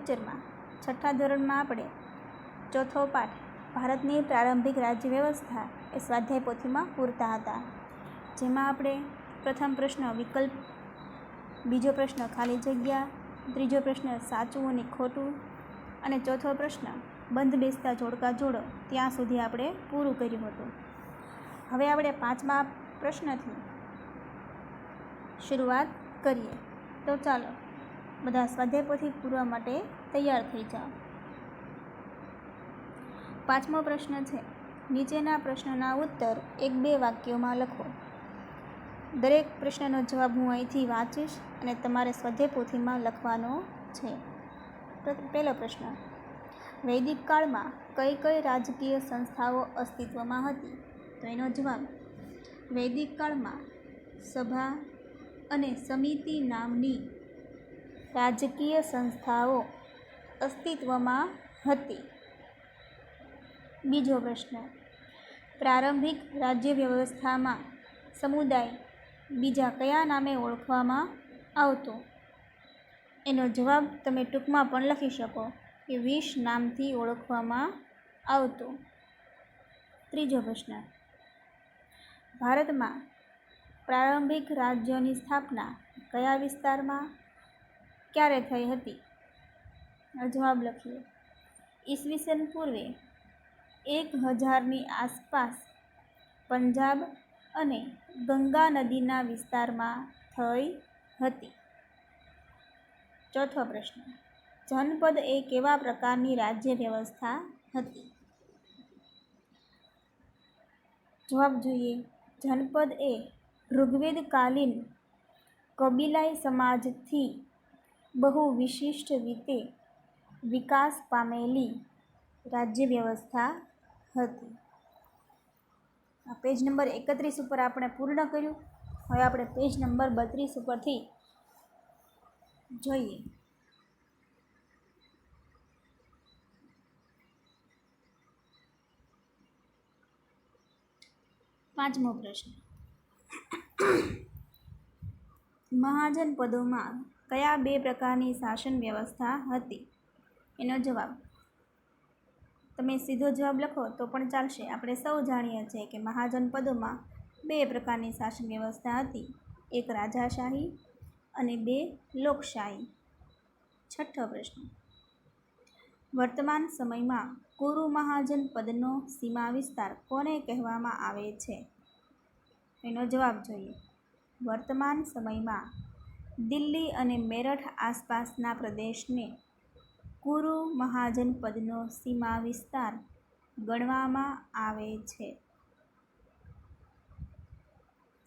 લેક્ચરમાં છઠ્ઠા ધોરણમાં આપણે ચોથો પાઠ ભારતની પ્રારંભિક રાજ્ય વ્યવસ્થા એ સ્વાધ્યાય પોથીમાં પૂરતા હતા, જેમાં આપણે પ્રથમ પ્રશ્ન વિકલ્પ, બીજો પ્રશ્ન ખાલી જગ્યા, ત્રીજો પ્રશ્ન સાચું અને ખોટું અને ચોથો પ્રશ્ન બંધ બેસતા જોડકા જોડો ત્યાં સુધી આપણે પૂરું કર્યું હતું. હવે આપણે પાંચમા પ્રશ્નથી શરૂઆત કરીએ. તો ચાલો બધા સ્વાધ્યાય પોથી પૂરવા માટે તૈયાર થઈ જાઓ. પાંચમો પ્રશ્ન છે, નીચેના પ્રશ્નના ઉત્તર 1-2 વાક્યોમાં લખો. દરેક પ્રશ્નનો જવાબ હું અહીંથી વાંચીશ અને તમારે સ્વાધ્યાય પોથીમાં લખવાનો છે. પહેલો પ્રશ્ન, વૈદિક કાળમાં કઈ કઈ રાજકીય સંસ્થાઓ અસ્તિત્વમાં હતી? તો એનો જવાબ, વૈદિક કાળમાં સભા અને સમિતિ નામની રાજકીય સંસ્થાઓ અસ્તિત્વમાં હતી. બીજો પ્રશ્ન, પ્રારંભિક રાજ્ય વ્યવસ્થામાં સમુદાય બીજા કયા નામે ઓળખવામાં આવતો? એનો જવાબ તમે ટૂંકમાં પણ લખી શકો કે 20 નામથી ઓળખવામાં આવતો. ત્રીજો પ્રશ્ન, ભારતમાં પ્રારંભિક રાજ્યોની સ્થાપના કયા વિસ્તારમાં ક્યારે થઈ હતી? જવાબ લખીએ. ઈસવીસન પૂર્વે 1000ની આસપાસ પંજાબ અને ગંગા નદીના વિસ્તારમાં થઈ હતી. ચોથો પ્રશ્ન, જનપદ એ કેવા પ્રકારની રાજ્ય વ્યવસ્થા હતી? જવાબ જોઈએ. જનપદ એ ઋગ્વેદકાલીન કબીલાઈ સમાજથી બહુ વિશિષ્ટ રીતે વિકાસ પામેલી રાજ્ય વ્યવસ્થા હતી. આ પેજ નંબર 31 ઉપર આપણે પૂર્ણ કર્યું. હવે આપણે પેજ નંબર 32 ઉપરથી જોઈએ. પાંચમો પ્રશ્ન, મહાજનપદોમાં કયા 2 પ્રકારની શાસન વ્યવસ્થા હતી? એનો જવાબ, તમે સીધો જવાબ લખો તો પણ ચાલશે. આપણે સૌ જાણીએ છીએ કે મહાજનપદોમાં 2 પ્રકારની શાસન વ્યવસ્થા હતી, એક રાજાશાહી અને 2 લોકશાહી. છઠ્ઠો પ્રશ્ન, વર્તમાન સમયમાં કુરુ મહાજનપદનો સીમા વિસ્તાર કોને કહેવામાં આવે છે? એનો જવાબ જોઈએ. વર્તમાન સમયમાં દિલ્હી અને મેરઠ આસપાસના પ્રદેશને કુરુ મહાજનપદનો સીમા વિસ્તાર ગણવામાં આવે છે.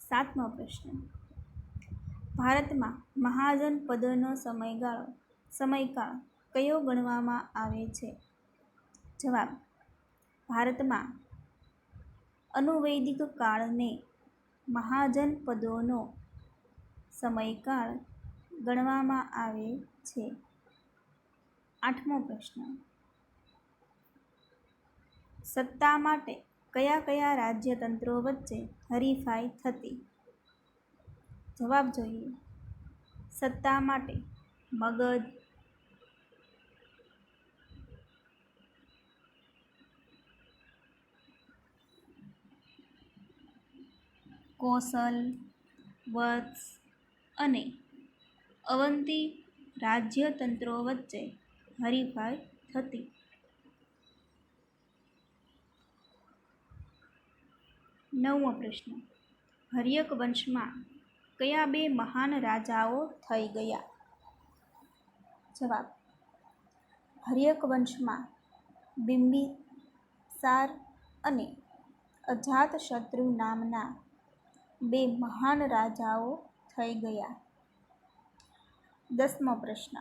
સાતમો પ્રશ્ન, ભારતમાં મહાજનપદોનો સમયકાળ કયો ગણવામાં આવે છે? જવાબ, ભારતમાં અનુવૈદિક કાળને મહાજનપદોનો સમયકાળ ગણવામાં આવે છે. આઠમો પ્રશ્ન, સત્તા માટે કયા કયા રાજ્યતંત્રો વચ્ચે હરીફાઈ થતી? જવાબ જોઈએ. સત્તા માટે મગધ, કોસલ, વત્સ અને અવંતી રાજ્યતંત્રો વચ્ચે હરીફાઈ થતી. નવમો પ્રશ્ન, હર્યક વંશમાં કયા 2 મહાન રાજાઓ થઈ ગયા? જવાબ, હર્યક વંશમાં બિંબિસાર અને અજાતશત્રુ નામના 2 મહાન રાજાઓ થઈ ગયા. 10મો પ્રશ્ન,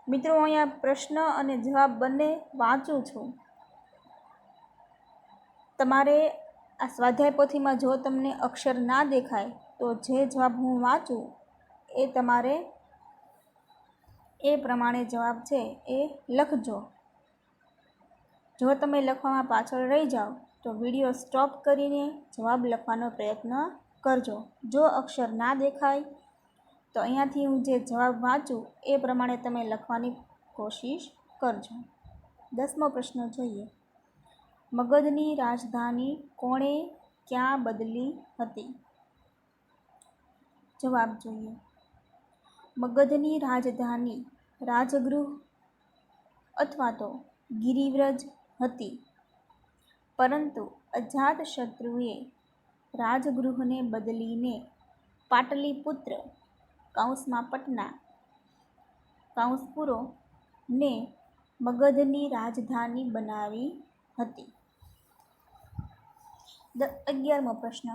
મિત્રો અહીંયા પ્રશ્ન અને જવાબ બંને વાંચું છું. તમારે આ સ્વાધ્યાય પોથીમાં જો તમને અક્ષર ના દેખાય તો જે જવાબ હું વાંચું એ તમારે એ પ્રમાણે જવાબ છે એ લખજો. જો તમે લખવામાં પાછળ રહી જાઓ તો વિડીયો સ્ટોપ કરીને જવાબ લખવાનો પ્રયત્ન કરજો. જો અક્ષર ના દેખાય તો અહીંયાથી હું જે જવાબ વાંચું એ પ્રમાણે તમે લખવાની કોશિશ કરજો. 10મો પ્રશ્ન જોઈએ. મગધની રાજધાની કોણે ક્યાં બદલી હતી? જવાબ જોઈએ. મગધની રાજધાની રાજગૃહ અથવા તો ગિરિવ્રજ હતી, પરંતુ અજાતશત્રુએ રાજગૃહને બદલીને પાટલીપુત્ર કૌંસમાં પટના કૌંસ પૂરો ને મગધની રાજધાની બનાવી હતી. 11મો પ્રશ્ન.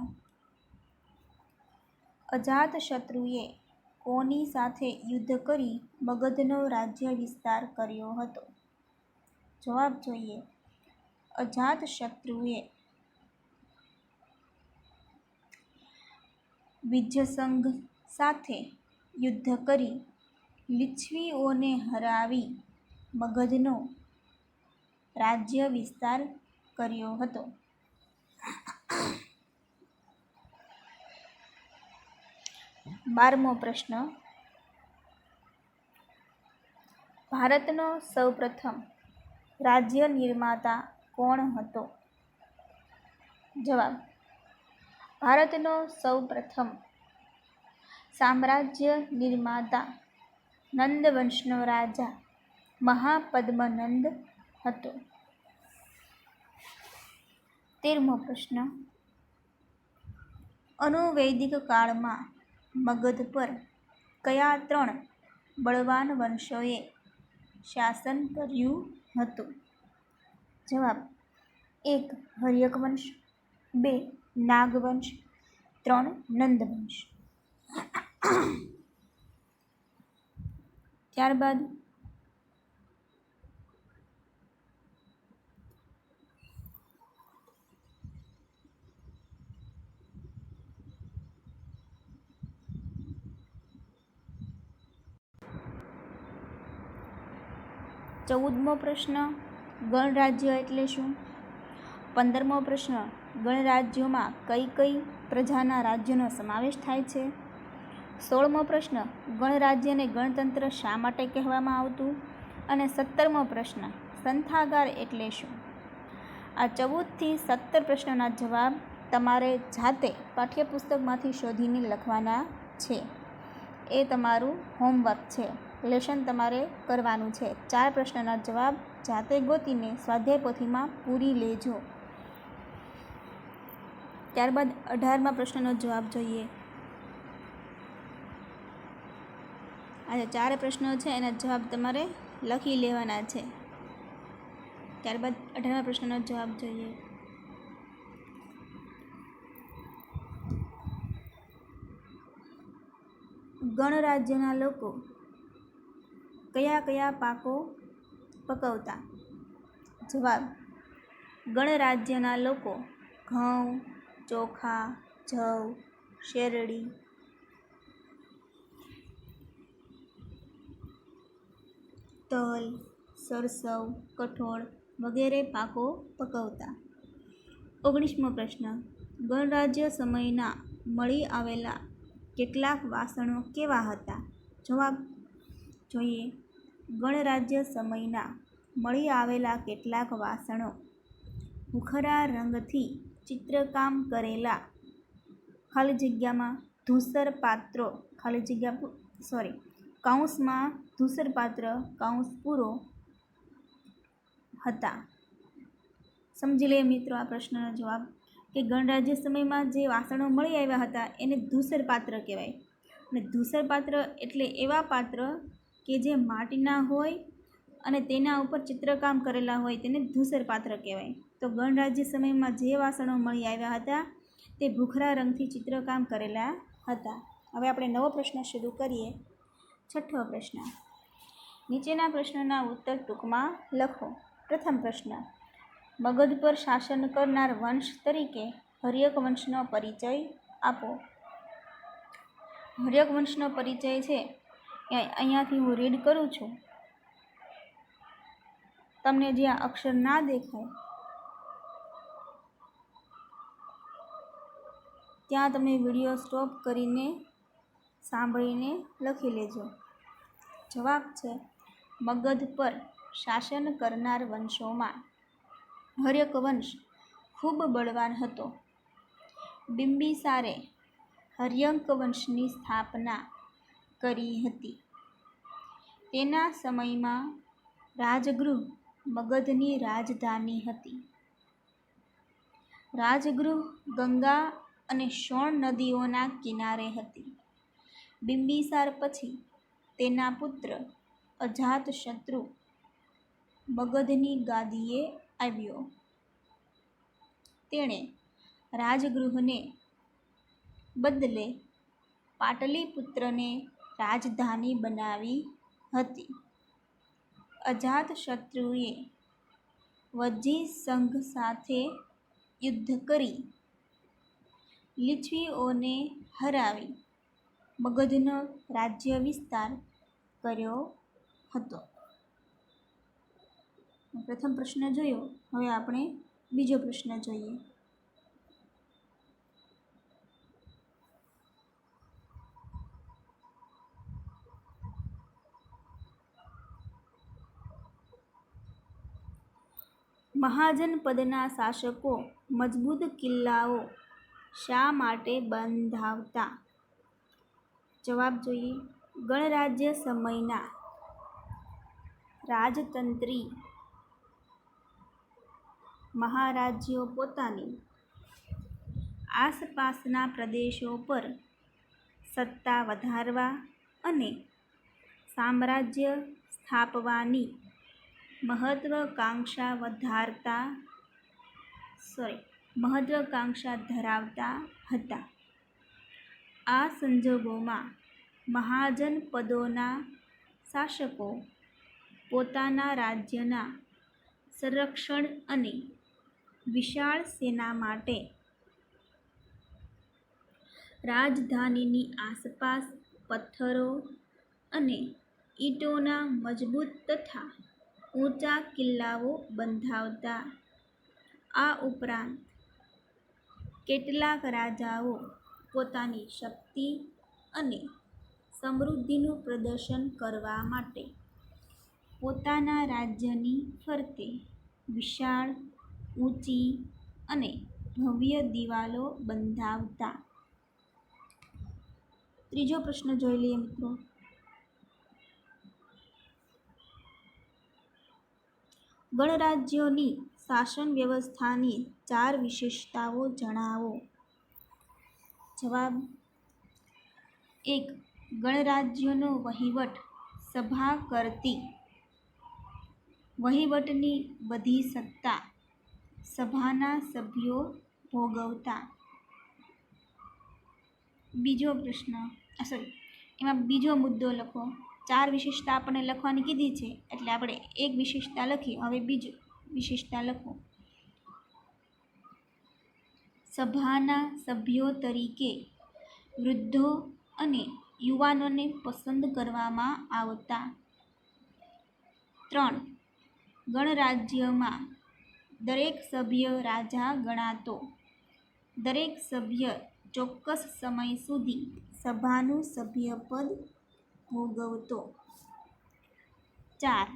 અજાતશત્રુએ કોની સાથે યુદ્ધ કરી મગધનો રાજ્ય વિસ્તાર કર્યો હતો? જવાબ જોઈએ. અજાતશત્રુએ વિજયસંઘ સાથે યુદ્ધ કરી લીચ્છવીઓને હરાવી મગધનો રાજ્ય વિસ્તાર કર્યો હતો. 12મો પ્રશ્ન. ભારતનો સૌપ્રથમ રાજ્ય નિર્માતા કોણ હતો? જવાબ. ભારતનો સૌપ્રથમ સામ્રાજ્ય નિર્માતા નંદ વંશનો રાજા મહાપદ્મનંદ હતો. 13મો પ્રશ્ન. અનુવૈદિક કાળમાં મગધ પર કયા 3 બળવાન વંશોએ શાસન કર્યું હતું? જવાબ. 1 હર્યક વંશ, 2 નાગવંશ, 3 નંદવંશ. ત્યારબાદ ચૌદમો પ્રશ્ન. ગણરાજ્ય એટલે શું? 15મો પ્રશ્ન. ગણરાજ્યોમાં કઈ કઈ પ્રજાના રાજ્યનો સમાવેશ થાય છે? 16મો પ્રશ્ન. ગણરાજ્યને ગણતંત્ર શા માટે કહેવામાં આવતું? અને 17મો પ્રશ્ન. સંથાગાર એટલે શું? આ 14થી 17 પ્રશ્નોના જવાબ તમારે જાતે પાઠ્યપુસ્તકમાંથી શોધીને લખવાના છે. એ તમારું હોમવર્ક છે. લેશન તમારે કરવાનું છે. 4 પ્રશ્નના જવાબ જાતે ગોતીને સ્વાધ્યાય પોથીમાં પૂરી લેજો. ત્યારબાદ 18મા પ્રશ્નનો જવાબ જોઈએ. આ જે 4 પ્રશ્નો છે એના જવાબ તમારે લખી લેવાના છે. ત્યારબાદ 18મા પ્રશ્નનો જવાબ જોઈએ. ગણરાજ્યના લોકો કયા કયા પાકો પકવતા? જવાબ. ગણરાજ્યના લોકો ઘઉં, ચોખા, જવ, શેરડી, તલ, સરસવ, કઠોળ વગેરે પાકો પકવતા. 19મો પ્રશ્ન. ગણરાજ્ય સમયના મળી આવેલા કેટલાક વાસણો કેવા હતા? જવાબ જોઈએ. ગણરાજ્ય સમયના મળી આવેલા કેટલાક વાસણો ભૂખરા રંગથી ચિત્રકામ કરેલા ખાલી જગ્યામાં ધૂસર પાત્રો કૌંસમાં ધૂસર પાત્ર કૌંસ પૂરો હતા. સમજી લઈએ મિત્રો આ પ્રશ્નનો જવાબ કે ગણરાજ્ય સમયમાં જે વાસણો મળી આવ્યા હતા એને ધૂસર પાત્ર કહેવાય. અને ધૂસર પાત્ર એટલે એવા પાત્ર કે જે માટીના હોય અને તેના ઉપર ચિત્રકામ કરેલા હોય તેને ધૂસર પાત્ર કહેવાય. તો ગણરાજ્ય સમયમાં જે વાસણો મળી આવ્યા હતા તે ભૂખરા રંગથી ચિત્રકામ કરેલા હતા. હવે આપણે નવો પ્રશ્ન શરૂ કરીએ. 6થો પ્રશ્ન. નીચેના પ્રશ્નોના ઉત્તર ટૂંકમાં લખો. પ્રથમ પ્રશ્ન. મગધ પર શાસન કરનાર વંશ તરીકે હર્યક વંશનો પરિચય આપો. હર્યક વંશનો પરિચય છે અહીંયાથી હું રીડ કરું છું. તમને જ્યાં અક્ષર ના દેખાય ત્યાં તમે વિડીયો સ્ટોપ કરીને સાંભળીને લખી લેજો. જવાબ છે મગધ પર શાસન કરનાર વંશોમાં હર્યક વંશ ખૂબ બળવાન હતો. બિંબિસારે હર્યક વંશની સ્થાપના કરી હતી. તેના સમયમાં રાજગૃહ મગધની રાજધાની હતી. રાજગૃહ ગંગા અને સોણ નદીઓના કિનારે હતી. બિંબિસાર પછી તેના પુત્ર અજાતશત્રુ મગધની ગાદીએ આવ્યો. તેણે રાજગૃહને બદલે પાટલીપુત્રને રાજધાની બનાવી હતી. અજાતશત્રુએ વજ્જીસંઘ સાથે યુદ્ધ કરી લીચ્છવીઓને હરાવી મગધનો રાજ્ય વિસ્તાર કર્યો હતો. પ્રથમ પ્રશ્ન જોયો. હવે આપણે બીજો પ્રશ્ન જોઈએ. મહાજનપદના શાસકો મજબૂત કિલ્લાઓ શા માટે બંધાવતા? જવાબ જોઈએ. ગણરાજ્ય સમયના રાજતંત્રી મહારાજ્યો પોતાની આસપાસના પ્રદેશો પર સત્તા વધારવા અને સામ્રાજ્ય સ્થાપવાની મહત્વાકાંક્ષા ધરાવતા હતા. આ સંજોગોમાં મહાજનપદોના શાસકો પોતાના રાજ્યના સંરક્ષણ અને વિશાળ સેના માટે રાજધાનીની આસપાસ પથ્થરો અને ઈંટોના મજબૂત તથા ઊંચા કિલ્લાઓ બંધાવતા. આ ઉપરાંત કેટલાક રાજાઓ પોતાની શક્તિ અને સમૃદ્ધિનું પ્રદર્શન કરવા માટે પોતાના રાજ્યની ફરતે વિશાળ, ઊંચી અને ભવ્ય દિવાલો બંધાવતા. ત્રીજો પ્રશ્ન જોઈ લઈએ મિત્રો. ગણરાજ્યોની શાસન વ્યવસ્થાની 4 વિશેષતાઓ જણાવો. જવાબ. 1. ગણરાજ્યનો વહીવટ સભા કરતી. વહીવટની બધી સત્તા સભાના સભ્યો ભોગવતા. એમાં બીજો મુદ્દો લખો. 4 વિશેષતા આપણને લખવાની કીધી છે એટલે આપણે એક વિશેષતા લખી. હવે બીજી વિશેષતા લખો. સભાના સભ્યો તરીકે વૃદ્ધો અને યુવાનોને પસંદ કરવામાં આવતા. 3. ગણરાજ્યમાં દરેક સભ્ય રાજા ગણાતો. દરેક સભ્ય ચોક્કસ સમય સુધી સભાનું સભ્યપદ ભોગવતો. 4.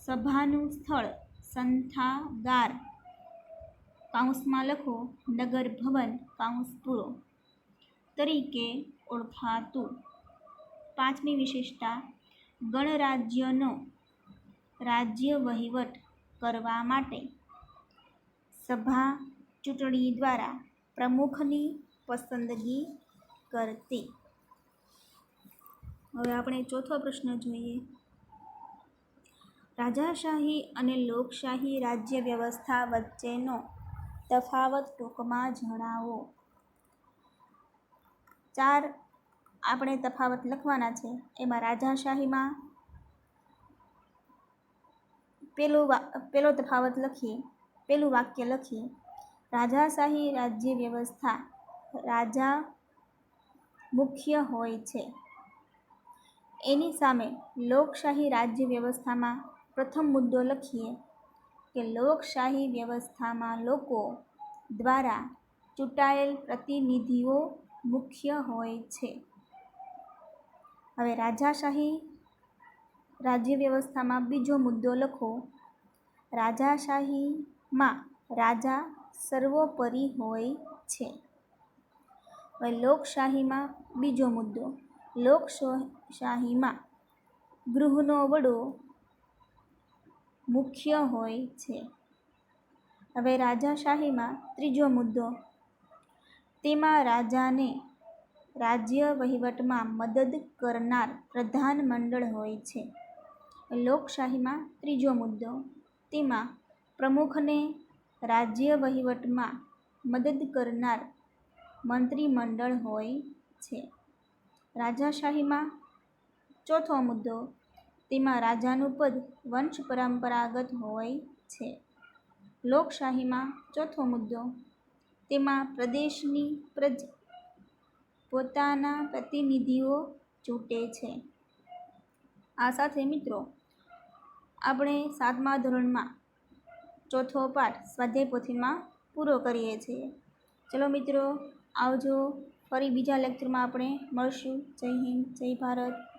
સભાનું સ્થળ સંથાગાર કૌંસમાં લખો નગર ભવન કૌંસ પૂરો તરીકે ઓળખાતું. 5મી વિશેષતા. ગણરાજ્યનો રાજ્ય વહીવટ કરવા માટે સભા ચૂંટણી દ્વારા પ્રમુખની પસંદગી કરતી. હવે આપણે ચોથો પ્રશ્ન જોઈએ. રાજાશાહી અને લોકશાહી રાજ્ય વ્યવસ્થા વચ્ચેનો તફાવત ટૂંકમાં જણાવો. 4 આપણે તફાવત લખવાના છે. એમાં રાજાશાહીમાં પેલો તફાવત લખીએ. પેલું વાક્ય લખીએ. રાજાશાહી રાજ્ય વ્યવસ્થા રાજા મુખ્ય હોય છે. એની સામે લોકશાહી રાજ્ય વ્યવસ્થામાં પ્રથમ મુદ્દો લખીએ કે લોકશાહી વ્યવસ્થામાં લોકો દ્વારા ચૂંટાયેલ પ્રતિનિધિઓ મુખ્ય હોય છે. હવે રાજાશાહી રાજ્ય વ્યવસ્થામાં બીજો મુદ્દો લખો. રાજાશાહીમાં રાજા સર્વોપરી હોય છે. હવે લોકશાહીમાં બીજો મુદ્દો. લોકશાહીમાં ગૃહનો વડો મુખ્ય હોય છે. હવે રાજાશાહીમાં ત્રીજો મુદ્દો. તેમાં રાજાને રાજ્ય વહીવટમાં મદદ કરનાર પ્રધાનમંડળ હોય છે. લોકશાહીમાં ત્રીજો મુદ્દો. તેમાં પ્રમુખને રાજ્ય વહીવટમાં મદદ કરનાર મંત્રીમંડળ હોય છે. રાજાશાહીમાં ચોથો મુદ્દો. તેમાં રાજાનું પદ વંશ પરંપરાગત હોય છે. લોકશાહીમાં ચોથો મુદ્દો. તેમાં પ્રદેશની પ્રજા પોતાના પ્રતિનિધિઓ ચૂંટે છે. આ સાથે મિત્રો આપણે 7મા ધોરણમાં ચોથો પાઠ સ્વાધ્યાય પોથીમાં પૂરો કરીએ છીએ. ચલો મિત્રો, આવજો. ફરી બીજા લેક્ચરમાં આપણે મળશું. જય હિન્દ, જય ભારત.